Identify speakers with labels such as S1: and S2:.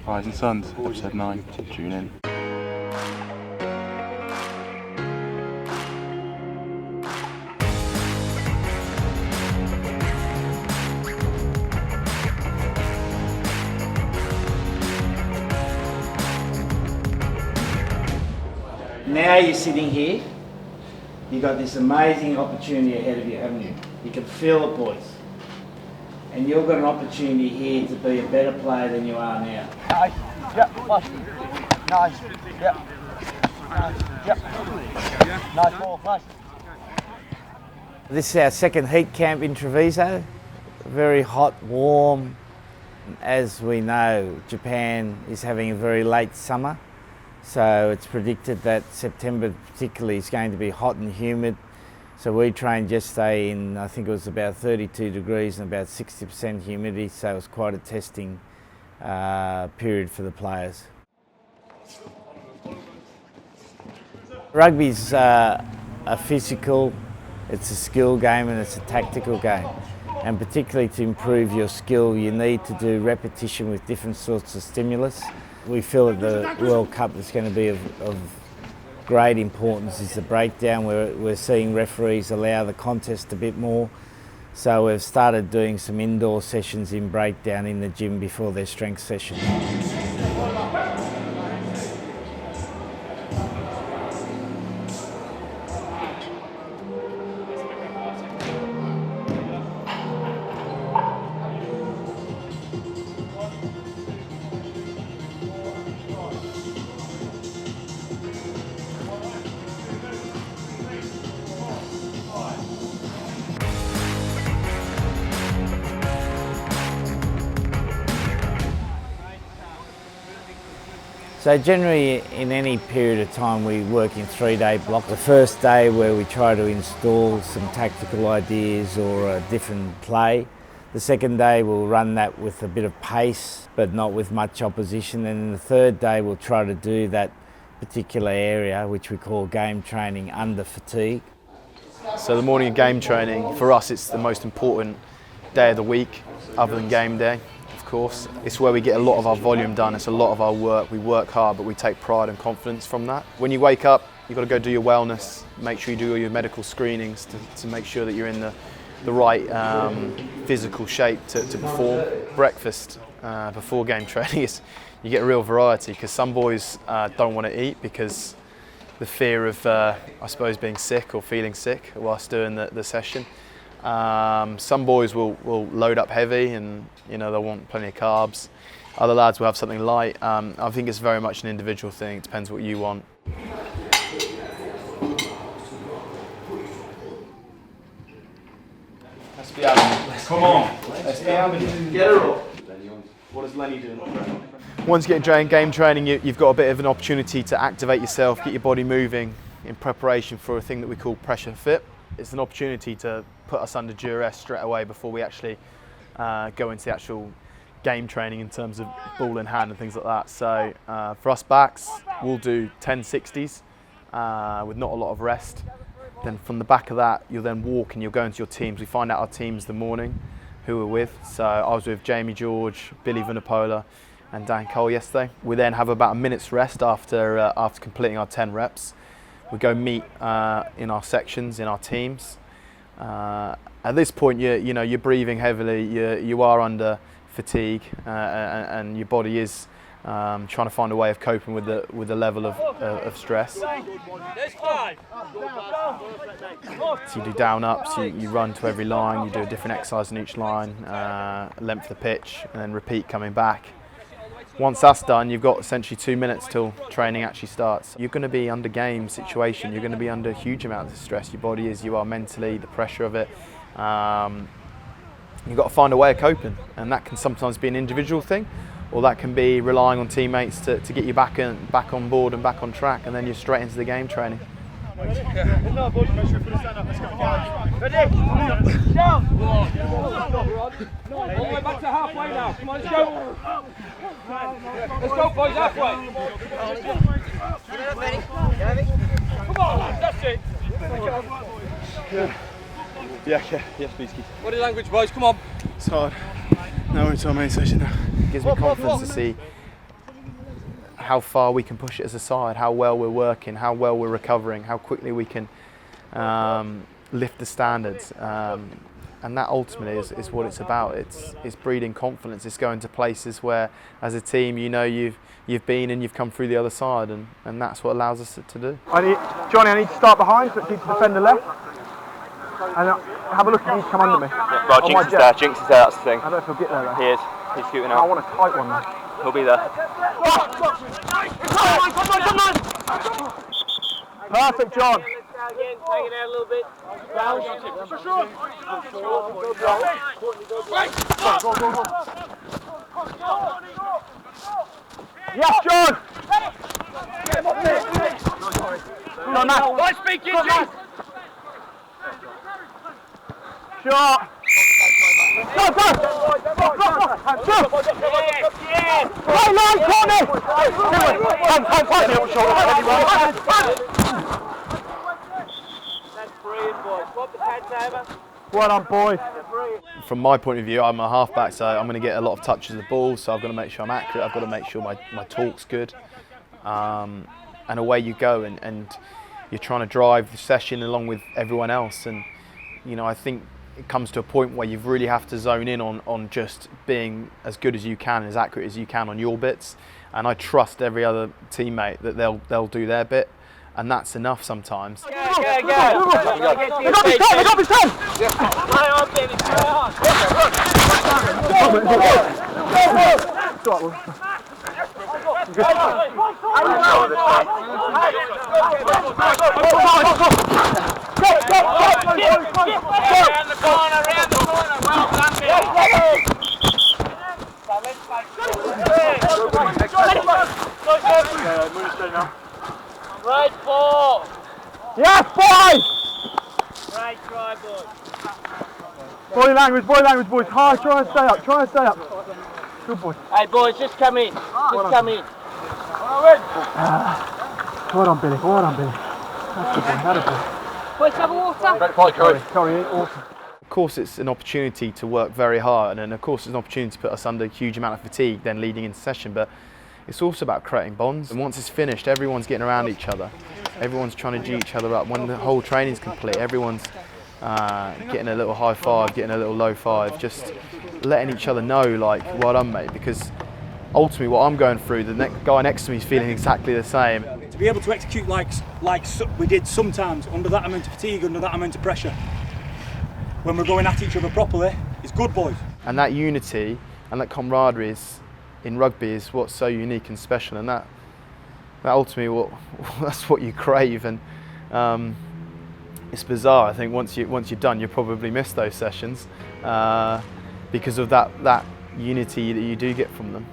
S1: Rising Suns, episode 9. Tune in.
S2: Now you're sitting here, you've got this amazing opportunity ahead of you, haven't you? You can feel it, boys. And you've got an opportunity here to be a better player than you are now.
S3: Nice, yep, flush. Nice, yep. Nice, yep. Nice ball, flush.
S2: This is our second heat camp in Treviso. Very hot, warm. As we know, Japan is having a very late summer. So it's predicted that September particularly is going to be hot and humid. So we trained yesterday in, I think it was about 32 degrees and about 60% humidity, so it was quite a testing period for the players. Rugby's a physical, it's a skill game and it's a tactical game. And particularly to improve your skill, you need to do repetition with different sorts of stimulus. We feel that the World Cup that's going to be of great importance is the breakdown, where we're seeing referees allow the contest a bit more. So we've started doing some indoor sessions in breakdown in the gym before their strength session. So generally in any period of time we work in 3-day blocks. The first day where we try to install some tactical ideas or a different play. The second day we'll run that with a bit of pace but not with much opposition, and then the third day we'll try to do that particular area which we call game training under fatigue.
S4: So the morning of game training, for us it's the most important day of the week other than game day. Of course, it's where we get a lot of our volume done. It's a lot of our work. We work hard, but we take pride and confidence from that. When you wake up, you've got to go do your wellness. Make sure you do all your medical screenings to make sure that you're in the right physical shape to perform. Breakfast before game training is you get a real variety, because some boys don't want to eat because the fear of, I suppose, being sick or feeling sick whilst doing the session. Some boys will load up heavy and they'll want plenty of carbs. Other lads will have something light. I think it's very much an individual thing. It depends what you want. Let's be out. Come on. Let's be out. Get her up. What is Lenny doing? Once you get game training, you've got a bit of an opportunity to activate yourself, get your body moving in preparation for a thing that we call pressure fit. It's an opportunity to put us under duress straight away before we actually go into the actual game training in terms of ball in hand and things like that. So for us backs, we'll do 10 60s with not a lot of rest. Then from the back of that, you'll then walk and you'll go into your teams. We find out our teams the morning, who we're with. So I was with Jamie George, Billy Vunipola and Dan Cole yesterday. We then have about a minute's rest after completing our 10 reps. We go meet in our sections, in our teams. At this point, you're breathing heavily. You are under fatigue, and your body is trying to find a way of coping with the level of stress. So you do down ups. You run to every line. You do a different exercise in each line, length of the pitch, and then repeat coming back. Once that's done, you've got essentially 2 minutes till training actually starts. You're going to be under game situation, you're going to be under huge amounts of stress. Your body is, you are mentally, the pressure of it. You've got to find a way of coping, and that can sometimes be an individual thing, or that can be relying on teammates to get you back on board and back on track, and then you're straight into the game training.
S3: Ready? Down! All the way back to halfway now. Come on, let's go. Let's go, boys, halfway. Come on, lads, that's it.
S4: Yes, please, Keith.
S3: Body language, boys, come on.
S4: It's hard. Now we're into our main session now. It gives me confidence to see how far we can push it as a side, how well we're working, how well we're recovering, how quickly we can lift the standards. And that ultimately is what it's about. It's breeding confidence. It's going to places where, as a team, you know you've been and you've come through the other side, and that's what allows us to do.
S3: Johnny, I need to start behind so it keeps the defender left. And have a look at you come under me.
S5: Yeah, right, Jinx is there. Jinx is there. That's the thing.
S3: I don't know if he'll get there though.
S5: He is. He's scooting
S3: I
S5: out.
S3: want a tight one though.
S5: He'll be there.
S3: Perfect, John.
S6: Again, take it out a little bit.
S3: Yes, John! Come on, Matt.
S6: Nice speaking, G!
S3: Shot! Go, go! Go!
S6: Yes!
S3: Right line, corner! Fight me up shoulder.
S6: That's brilliant, boys. Swap the pads over.
S3: Well done, boys.
S4: From my point of view, I'm a halfback, so I'm going to get a lot of touches of the ball, so I've got to make sure I'm accurate, I've got to make sure my talk's good. And away you go, and you're trying to drive the session along with everyone else. And you know, I think it comes to a point where you really have to zone in on just being as good as you can, as accurate as you can on your bits. And I trust every other teammate that they'll do their bit, and that's enough sometimes.
S6: Go! They got his time! Play on, baby, play on! Around the corner, well done, Billy! Right ball!
S3: Yes, boys!
S6: Great try, boys.
S3: Body language, boys. High, try and stay up, Good boy.
S6: Hey, boys, just come in. Just come in.
S3: Well done, Billy. That's good, boy. Had it, boy.
S6: Boys, have a water.
S3: Curry, awesome.
S4: Of course, it's an opportunity to work very hard, and of course, it's an opportunity to put us under a huge amount of fatigue then leading into session, but it's also about creating bonds. And once it's finished, everyone's getting around each other. Everyone's trying to G each other up. When the whole training's complete, everyone's getting a little high five, getting a little low five, just letting each other know, like, well done, mate, because ultimately what I'm going through, the guy next to me is feeling exactly the same.
S7: To be able to execute like we did sometimes under that amount of fatigue, under that amount of pressure, when we're going at each other properly, it's good, boys.
S4: And that unity and that camaraderie in rugby is what's so unique and special, and that ultimately that's what you crave. And it's bizarre. I think once you're done, you probably miss those sessions because of that unity that you do get from them.